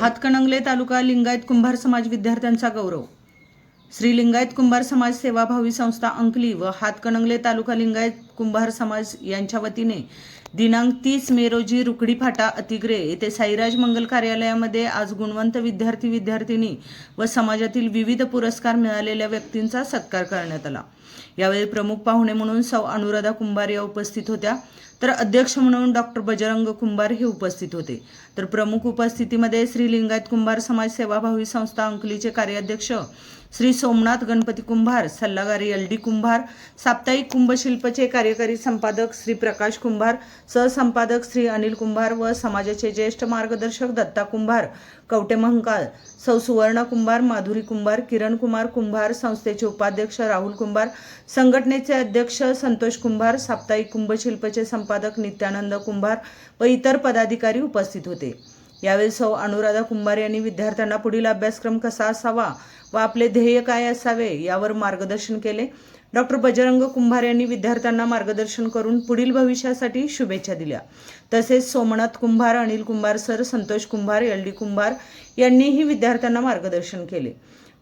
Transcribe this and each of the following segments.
हातकणंगले तालुका लिंगायत कुंभार समाज विद्यार्थ्यांचा गौरव. श्री लिंगायत कुंभार समाज सेवाभावी संस्था अंकली व हातकणंगले तालुका लिंगायत कुंभार समाज यांच्या वतीने दिनांक 30 मे रोजी रुकडी फाटा अतिग्रे येथे साईराज मंगल कार्यालयामध्ये आज गुणवंत विद्यार्थी विद्यार्थिनी व समाजातील विविध पुरस्कार मिळालेल्या व्यक्तींचा सत्कार करण्यात आला. यावेळी प्रमुख पाहुणे म्हणून सौ अनुराधा कुंभार या उपस्थित होत्या, तर अध्यक्ष म्हणून डॉक्टर बजरंग कुंभार हे उपस्थित होते. तर प्रमुख उपस्थितीमध्ये श्री लिंगायत कुंभार समाज सेवाभावी संस्था अंकलीचे कार्याध्यक्ष श्री सोमनाथ गणपती कुंभार, सल्लागार LD कुंभार, साप्ताहिक कुंभशिल्पचे कार्यकारी संपादक श्री प्रकाश कुंभार, सहसंपादक श्री अनिल कुंभार व समाजाचे ज्येष्ठ मार्गदर्शक दत्ता कुंभार, कवटे महंकाळ, सौ सुवर्ण कुंभार, माधुरी कुंभार, किरण कुमार कुंभार, संस्थेचे उपाध्यक्ष राहुल कुंभार, संघटनेचे अध्यक्ष संतोष कुंभार, साप्ताहिक कुंभशिल्पचे संपादक नित्यानंद कुंभार व इतर पदाधिकारी उपस्थित होते. यावेळी सौ अनुराधा कुंभार यांनी विद्यार्थ्यांना पुढील अभ्यासक्रम कसा असावा व आपले ध्येय काय असावे यावर मार्गदर्शन केले. डॉक्टर बजरंग कुंभार यांनी विद्यार्थ्यांना मार्गदर्शन करून पुढील भविष्यासाठी शुभेच्छा दिल्या. तसेच सोमनाथ कुंभार, अनिल कुंभार सर, संतोष कुंभार, LD कुंभार यांनीही विद्यार्थ्यांना मार्गदर्शन केले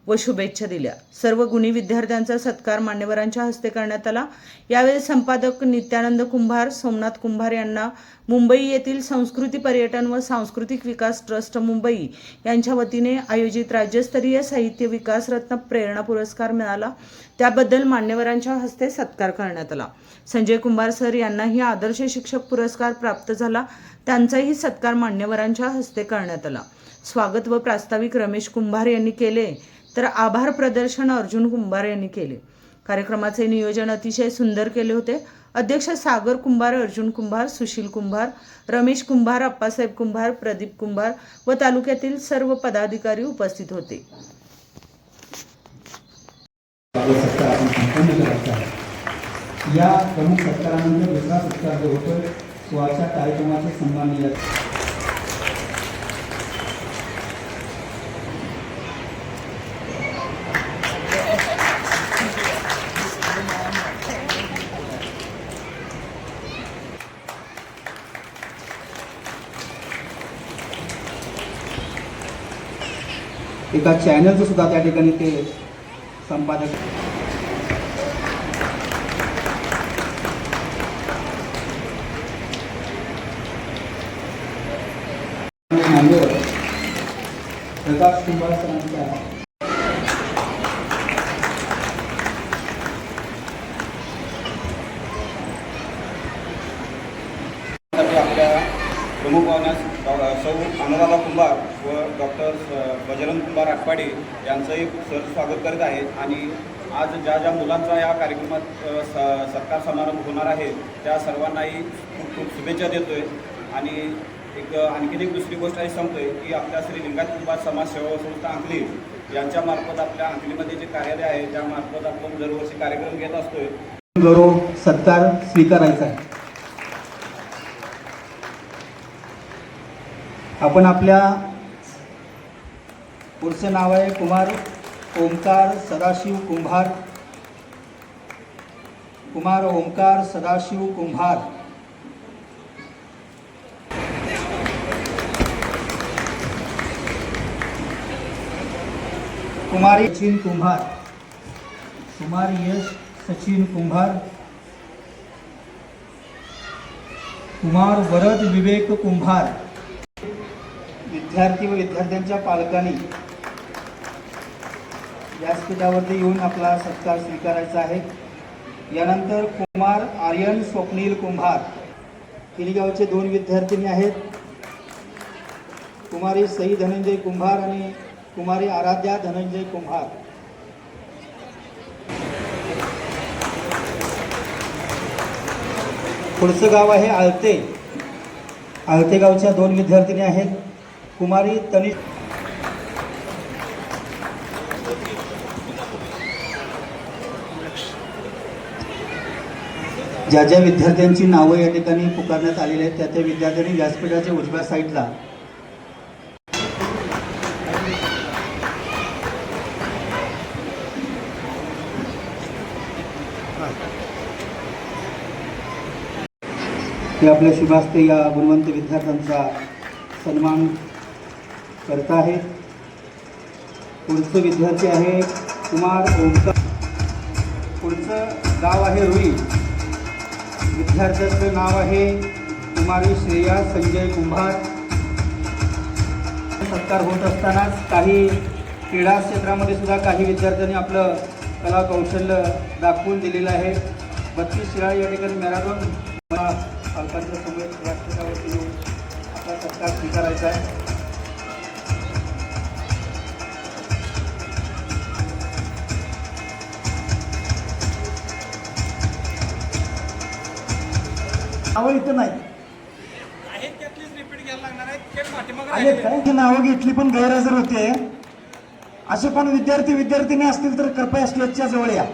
व शुभेच्छा दिल्या. सर्व गुणी विद्यार्थ्यांचा सत्कार मान्यवरांच्या हस्ते करण्यात आला. यावेळी संपादक नित्यानंद कुंभार, सोमनाथ कुंभार यांना मुंबई येथील संस्कृती पर्यटन व सांस्कृतिक विकास ट्रस्ट मुंबई यांच्या वतीने आयोजित राज्यस्तरीय साहित्य विकास रत्न प्रेरणा पुरस्कार मिळाला. त्याबद्दल मान्यवरांच्या हस्ते सत्कार करण्यात आला. संजय कुंभार सर यांनाही आदर्श शिक्षक पुरस्कार प्राप्त झाला. त्यांचाही सत्कार मान्यवरांच्या हस्ते करण्यात आला. स्वागत व प्रास्ताविक रमेश कुंभार यांनी केले, तर आभार प्रदर्शन अर्जुन कुंभार यांनी केले. कार्यक्रमाचे नियोजन अतिशय सुंदर केले होते. अध्यक्ष सागर कुंभार, अर्जुन कुंभार, सुशील कुंभार, रमेश कुंभार, अप्पासाहेब कुंभार, प्रदीप कुंभार व तालुक्यातील सर्व पदाधिकारी उपस्थित होते. या प्रमुख सत्कारानंतर दुसरा सत्कार जो होतो तो आजच्या कार्यक्रमाचे सन्माननीय एका चॅनलचं सुद्धा त्या ठिकाणी ते संपादक प्रकाश कुंभार सरांच्या आपल्या प्रमुख पाहुण्यास सौ अनुराधा कुंभार व डॉक्टर बजरंग कुंभार आटपाडी यांचंही सर स्वागत करीत आहेत. आणि आज ज्या ज्या मुलांचा या कार्यक्रमात सत्कार समारंभ होणार आहे त्या सर्वांनाही खूप खूप शुभेच्छा देतोय. आणि आणखीन एक दुसरी गोष्ट अशी सांगतोय की आपल्या श्री लिंगायत कुंभार समाज सेवा संस्था अंकली यांच्यामार्फत आपल्या अंकलीमध्ये जे कार्यालय आहे त्यामार्फत आपण दरवर्षी कार्यक्रम घेत असतोय. गौरव सत्कार स्वीकारायचा आहे. आपण आपल्या पुढचं नाव आहे कुमार ओमकार सदाशिव कुंभार. कुमार ओमकार सदाशिव कुंभार. कुमारी सचिन कुंभार. कुमार यश सचिन कुंभार. कुमार वरद विवेक कुंभार. विद्यार्थी व विद्यार्थ्यांच्या पालकांनी व्यासपीठावरती येऊन आपला सत्कार स्वीकारायचा आहे. यानंतर कुमार आर्यन स्वप्नील कुंभार. किलीगावचे 2 विद्यार्थिनी आहेत, कुमारी सई धनंजय कुंभार आणि कुमारी आराध्या धनंजय कुंभार. पुढचं गाव आहे आळते. आळते गावच्या 2 विद्यार्थिनी आहेत, कुमारी तनिष ज्या ज्या विद्यार्थ्यांची नावं या ठिकाणी पुकारण्यात आलेली आहेत त्या त्या विद्यार्थ्यांनी व्यासपीठाच्या उजव्या साईडला हे आपल्या शुभास्ते या गुणवंत विद्यार्थ्यांचा सन्मान करत आहेत. पुढचं विद्यार्थी आहे कुमार ओमकार. पुढचं गाव आहे रुई. विद्यार्थ्याचं नाव आहे कुमारी श्रेया संजय कुंभार. सत्कार होत असतानाच काही क्रीडा क्षेत्रामध्ये सुद्धा काही विद्यार्थ्यांनी आपलं कला कौशल्य दाखवून दिलेलं आहे. 32 खेळाडू या ठिकाणी मॅरेथॉन पालकांच्या समोर व्यासपीठावरती येऊन आपला सत्कार स्वीकारायचा आहे. नावं इथं नाही आहेत काय की नावं घेतली पण गैरहजर होते. असे पण विद्यार्थी असतील तर कृपया स्टेजच्या जवळ या.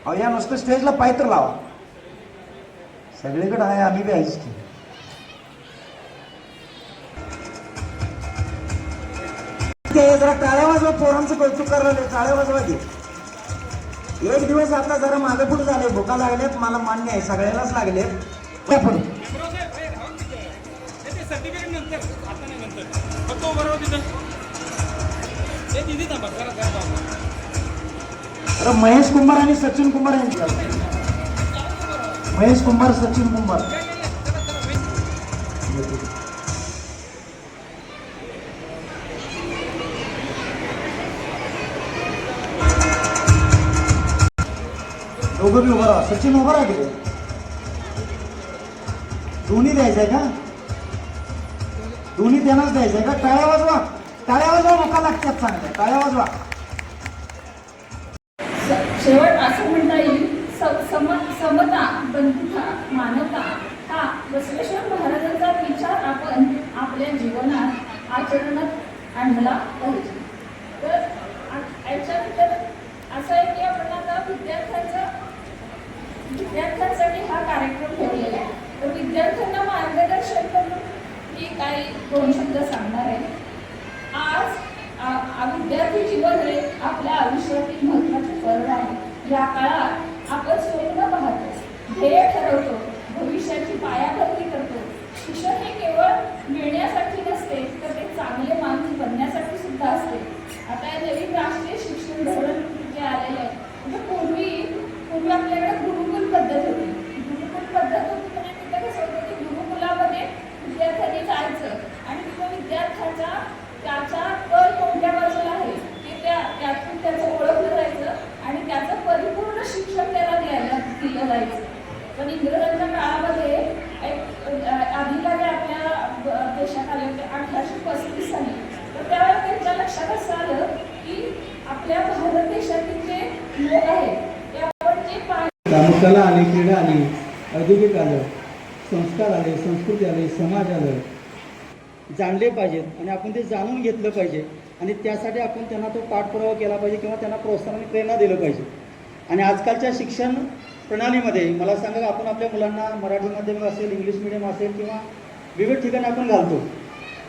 अहो या नुसतं स्टेजला पाय तर लावा. सगळीकडे आहे, आम्ही बी आहेच की. ते जरा टाळ्या वाजवा, पोरांचं कौतुक करायला टाळ्या वाजवा की. एक दिवस आता जरा मागे पुढे झाले, भुका लागल्यात, मला मान्य आहे, सगळ्यालाच लागले. अरे महेश कुंभार आणि सचिन कुंभार यांच्या. महेश कुंभार, सचिन कुंभार. दोघं बी उभा राहा. सचिन उभा राहा तिथे. दोन्ही द्यायचंय का? दोन्ही त्यांनाच द्यायचंय का? टाळ्या वाजवा, टाळ्या वाजवा. मोका लागतात चांगल्या टाळ्या वाजवा. शेवट असं म्हणता येईल, समता, बंधुता, मानवता हा बसवेश्वर महाराजांचा विचार आपण आपल्या जीवनात आचरणात आणला पाहिजे. तर याच्यानंतर असं आहे की आपण आता विद्यार्थ्यांसाठी हा कार्यक्रम ठेवलेला आहे. तर विद्यार्थ्यांना मार्गदर्शन करून मी काही 2 शब्द सांगणार आहे. आज विद्यार्थी जीवन हे आपल्या आयुष्यातील महत्त्वाचे पर्व आहे. या काळात आपण स्वप्न पाहतो, ध्येय ठरवतो, भविष्याची पायाभरणी करतो. शिक्षण हे केवळ मिळण्यासाठी नसते, तर ते चांगले माणूस बनण्यासाठी सुद्धा असते. आता हे नवीन राष्ट्रीय शिक्षण धोरण जे आलेलं आहे, म्हणजे पूर्वी आपल्याकडे गुरुकुल पद्धत होती. गुरुकुल पद्धत होती म्हणजे तिथं कसं होतं की गुरुकुलामध्ये विद्यार्थ्यांनी जायचं आणि तिथं विद्यार्थ्याच्या त्याचा कल कोणत्या बाजूला आहे की त्यातून त्याचं ओळखलं जायचं आणि त्याचं परिपूर्ण शिक्षण त्याला दिलं जायचं. पण इंग्रजांच्या काळामध्ये आधी आपल्या देशात आले होते 1835 साली. तर त्यावेळेला त्यांच्या लक्षात असं आलं की आपल्या भारत देशातील जे लोक आहेत ते आपण जे कला आली, क्रीडा आली, औद्योगिक आलं, संस्कार आले, संस्कृती आली, समाज आलं, जाणले पाहिजेत आणि आपण ते जाणून घेतलं पाहिजे. आणि त्यासाठी आपण त्यांना तो पाठपुरावा केला पाहिजे किंवा त्यांना प्रोत्साहन आणि प्रेरणा दिलं पाहिजे. आणि आजकालच्या शिक्षण प्रणालीमध्ये मला सांगा, आपण आपल्या मुलांना मराठी माध्यम असेल, इंग्लिश मिडियम असेल किंवा विविध ठिकाणी आपण घालतो.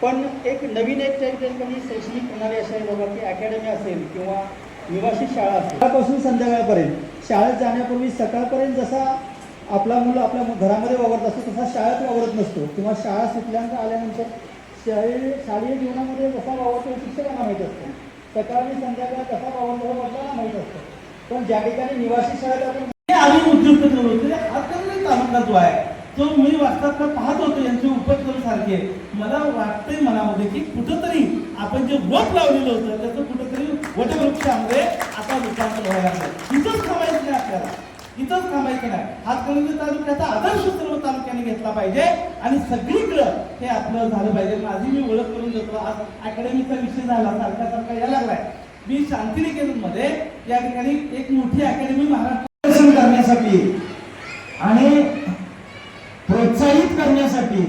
पण एक नवीन ठिकाणी शैक्षणिक प्रणाली अशी आहे बघा की अकॅडमी असेल किंवा निवासी शाळा असेल. सकाळपासून संध्याकाळपर्यंत शाळेत जाण्यापूर्वी सकाळपर्यंत जसा आपला मुलं आपल्या घरामध्ये वावरत असतो तसा शाळेत वावरत नसतो किंवा शाळा सुटल्यानंतर आल्यानंतर शालेय जीवनामध्ये जसा वावरतो शिक्षकांना माहीत असतो. सकाळी संध्याकाळी कसा वावरतो आपल्याला माहीत असतं. पण ज्या ठिकाणी निवासी शाळेत आपण आम्ही उद्योग होते आजकाल कामकाज आहे तो मी वाचतात पाहत होतो यांचे उपक्रम सारखे. मला वाटतंय मनामध्ये की कुठंतरी आपण जे रोप लावलेलं होतं त्याचं कुठंतरी वटवृक्षामध्ये आता रूपांतर व्हायला लागलं. इथंच थांबायचं नाही आपल्याला, इथंच थांबायचं नाही. हातकणंगले तालुक्याचा आदर्श सर्व तालुक्याने घेतला पाहिजे आणि सगळीकडं हे आपलं झालं पाहिजे. माझी मी ओळख करून देतो. आज अकॅडमीचा विषय झाला सारखा यायला लागलाय. मी शांतिनिकेतनमध्ये या ठिकाणी एक मोठी अकॅडमी महाराष्ट्र करण्यासाठी आणि प्रोत्साहित करण्यासाठी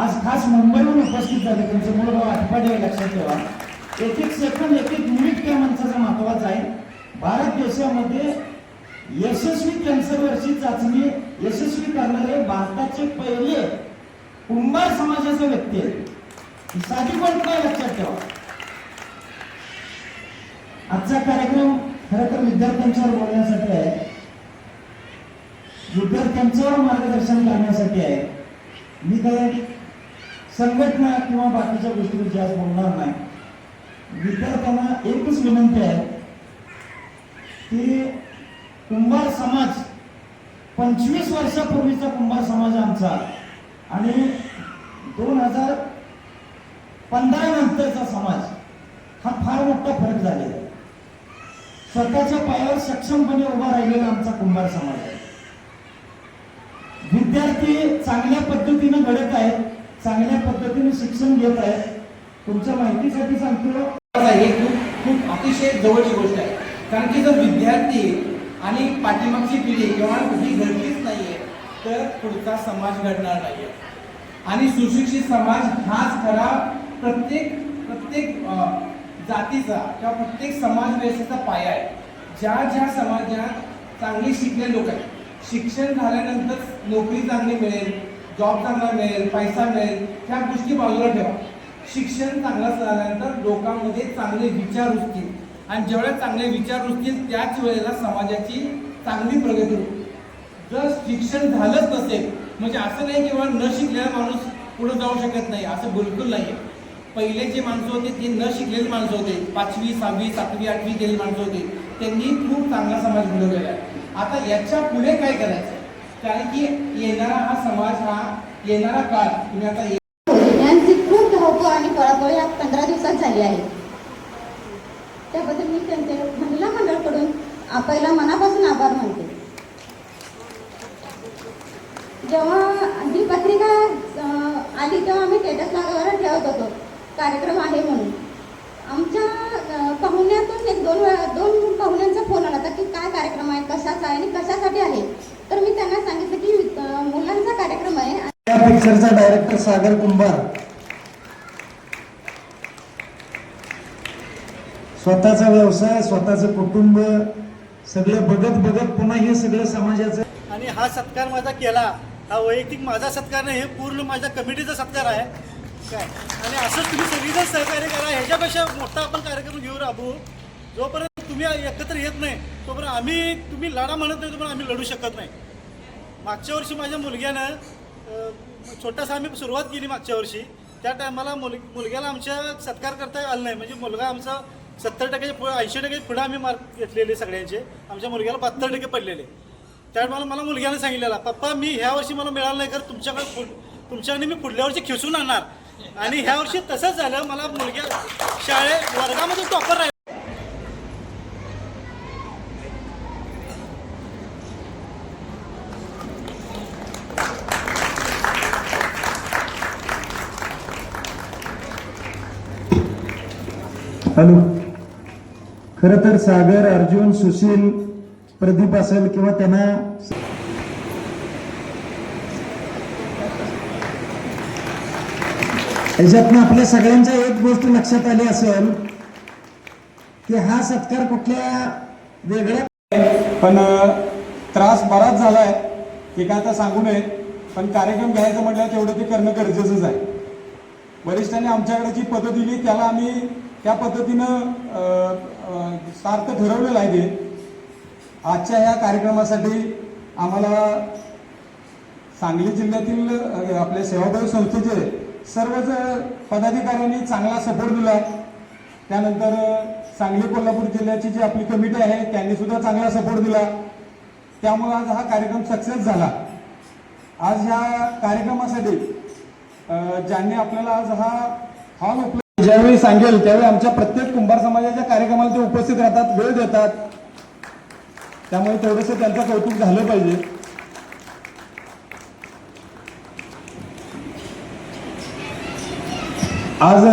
आज खास मुंबईहून उपस्थित झाले. तुमचं मूळ गाव आटपाडी लक्षात ठेवा. एक एक सेकंद एक एक मिनिट त्या माणसाचा महत्वाचा आहे. भारत देशामध्ये यशस्वी कॅन्सरवरची चाचणी यशस्वी करणारे भारताचे पहिले कुंभार समाजाचा व्यक्ती आहे. साधी गोष्ट काय लक्षात ठेवा. आजचा कार्यक्रम खरं तर विद्यार्थ्यांच्यावर बोलण्यासाठी आहे, विद्यार्थ्यांच्यावर मार्गदर्शन करण्यासाठी आहे. मी काय संघटना किंवा बाकीच्या गोष्टी जास्त बोलणार नाही. विद्यार्थ्यांना एकच विनंती आहे की कुंभार समाज 25 वर्षापूर्वीचा कुंभार समाज आमचा आणि 2015 नंतरचा समाज हा फार मोठा फरक झालेला आहे. स्वतःच्या पायावर सक्षमपणे उभा राहिलेला आमचा कुंभार समाज आहे. विद्यार्थी चांगल्या पद्धतीने घडत आहेत, चांगल्या पद्धतीने शिक्षण घेत आहेत. तुमच्या माहितीसाठी सांगतो, हे खूप अतिशय जवळची गोष्ट आहे. कारण की जर विद्यार्थी आणि पाठीमागची पिढी किंवा ही घडलीच नाहीये तर पुढचा समाज घडणार नाहीये. आणि सुशिक्षित समाज हाच खरा प्रत्येक जातीचा किंवा प्रत्येक समाज व्यवस्थेचा पाया आहे. ज्या समाजात चांगले शिकलेले लोक आहेत, शिक्षण झाल्यानंतर नोकरी चांगली मिळेल, जॉब चांगला मिळेल, पैसा मिळेल, ह्या गोष्टी बाजूला ठेवा. शिक्षण चांगलं झाल्यानंतर लोकांमध्ये चांगले विचार रुजतील आणि जेवढे चांगले विचार रुजतील त्याच वेळेला समाजाची चांगली प्रगती होईल. जर शिक्षण झालंच नसेल म्हणजे असं नाही किंवा न शिकलेला माणूस पुढे जाऊ शकत नाही, असं बिलकुल नाही. पहिले जे माणसं होते ते न शिकलेली माणसं होते, 5वी 6वी 7वी 8वी गेलेली माणसं होती, त्यांनी खूप चांगला समाज घडवलेला आहे. आता याच्या पुढे काय करायचं, कारण की येणारा हा समाज, हा येणारा काळ तुम्ही आता यांची खूप धावपळ आणि पळापळ या 15 दिवसात झाली आहे. त्याबद्दल मी त्यांचे महिला मंडळकडून पहिला मनापासून आभार मानते. जेव्हा ही पत्रिका आली तेव्हा आम्ही स्टेटस लागायला ठेवत होतो कार्यक्रम आहे म्हणून. आमच्या पाहुण्यातून दोन पाहुण्यांचा फोन आला होता की काय कार्यक्रम आहे, कशाचा आहे आणि कशासाठी आहे. तर मी त्यांना सांगितलं की मुलांचा कार्यक्रम आहे. या पिक्चरचा डायरेक्टर सागर कुंभार स्वतःचा व्यवसाय, स्वतःचं कुटुंब सगळं बघत पुन्हा हे सगळं समाजाचं. आणि हा सत्कार माझा केला, हा वैयक्तिक माझा सत्कार नाही, हे पूर्ण माझ्या कमिटीचा सत्कार आहे काय. आणि असंच तुम्ही सगळीजण सहकार्य करा. ह्याच्यापेक्षा मोठा आपण कार्यक्रम घेऊ राबू. जोपर्यंत तुम्ही एकत्र येत नाही तोपर्यंत तुम्ही लढा म्हणत नाही तोपर्यंत आम्ही लढू शकत नाही. मागच्या वर्षी माझ्या मुलग्यानं छोटासा आम्ही सुरुवात केली मागच्या वर्षी. त्या टायमाला मुलग्याला आमच्या सत्कार करता आलं नाही. म्हणजे मुलगा आमचा 70% पुढे 80% पुढे आम्ही मार्क घेतलेले सगळ्यांचे. आमच्या मुलग्याला 72% पडलेले. त्यावेळेला मला मुलग्याने सांगितलेला, पप्पा मी ह्या वर्षी मला मिळालं नाही, तर तुमच्याकडे मी पुढल्या वर्षी खेचून आणणार. आणि ह्या वर्षी तसंच झालं. मला मुलग्या वर्गामध्ये टॉपर राहिला. हॅलो, खरं तर सागर, अर्जुन, सुशील, प्रदीप असेल किंवा त्यांना याच्यातनं आपल्या सगळ्यांच्या एक गोष्ट लक्षात आली असेल की हा सत्कार कुठल्या वेगळ्या, पण त्रास बराच झाला आहे की काय आता सांगू नये. पण कार्यक्रम घ्यायचं म्हटलं तेवढं ते करणं गरजेचंच आहे. वरिष्ठांनी आमच्याकडे जी पद्धत दिली त्याला आम्ही त्या पद्धतीनं सार्थ ठरवलेलं आहे. ते आजच्या ह्या कार्यक्रमासाठी आम्हाला सांगली जिल्ह्यातील आपल्या सेवाभावी संस्थेचे सर्वच पदाधिकाऱ्यांनी चांगला सपोर्ट दिला. त्यानंतर सांगली कोल्हापूर जिल्ह्याची जी आपली कमिटी आहे त्यांनी सुद्धा चांगला सपोर्ट दिला. त्यामुळे आज हा कार्यक्रम सक्सेस झाला. आज ह्या कार्यक्रमासाठी ज्यांनी आपल्याला आज हा हॉल उपलब्ध, ज्यावेळी सांगेल त्यावेळी आमच्या प्रत्येक कुंभार समाजाच्या कार्यक्रमाला ते उपस्थित राहतात, वेळ देतात. त्यामुळे थोडंसं त्यांचं कौतुक झालं पाहिजे. आज